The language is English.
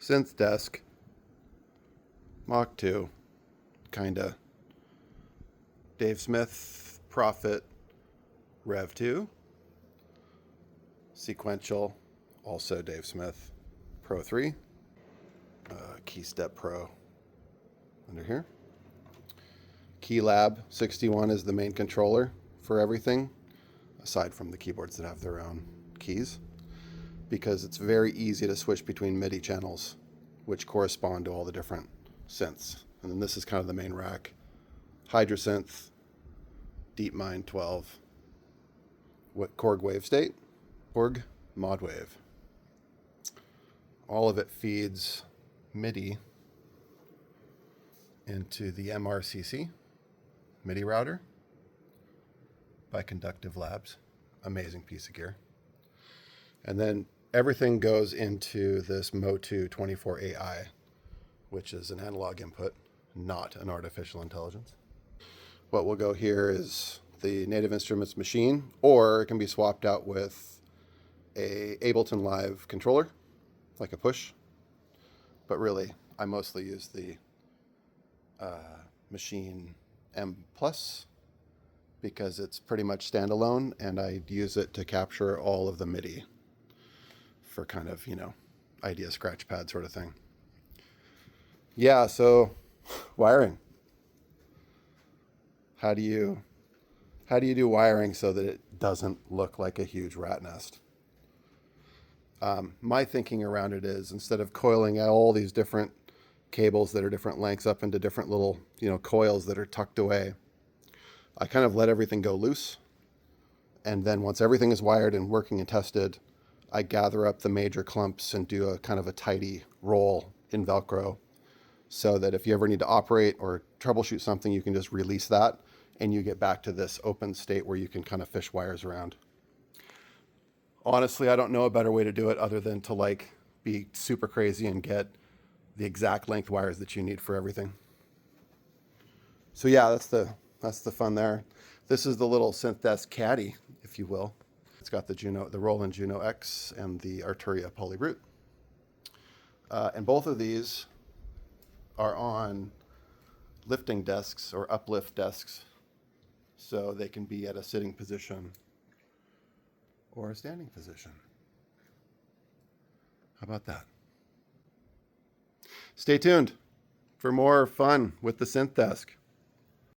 Synth Desk, Mach 2, kinda. Dave Smith, Prophet, Rev 2, Sequential, also Dave Smith, Pro 3, Keystep Pro under here. Keylab 61 is the main controller for everything, aside from the keyboards that have their own keys, because it's very easy to switch between MIDI channels, which correspond to all the different synths. And then this is kind of the main rack. Hydrasynth, DeepMind 12, Korg Wave State, Korg Mod Wave. All of it feeds MIDI into the MRCC MIDI router by Conductive Labs. Amazing piece of gear. And then everything goes into this Mo2 24AI, which is an analog input, not an artificial intelligence. What will go here is the Native Instruments machine, or it can be swapped out with a Ableton Live controller, like a push. But really, I mostly use the Machine M Plus because it's pretty much standalone, and I use it to capture all of the MIDI for kind of, idea scratch pad sort of thing. Yeah, so wiring. How do you do wiring so that it doesn't look like a huge rat nest? My thinking around it is, instead of coiling all these different cables that are different lengths up into different little, coils that are tucked away, I kind of let everything go loose. And then once everything is wired and working and tested, I gather up the major clumps and do a kind of a tidy roll in Velcro, so that if you ever need to operate or troubleshoot something, you can just release that and you get back to this open state where you can kind of fish wires around. Honestly, I don't know a better way to do it other than to be super crazy and get the exact length wires that you need for everything. So yeah, that's the fun there. This is the little Synth Desk caddy, if you will. It's got the Roland Juno X and the Arturia Polybrute. And both of these are on lifting desks or uplift desks, so they can be at a sitting position or a standing position. How about that? Stay tuned for more fun with the Synth Desk.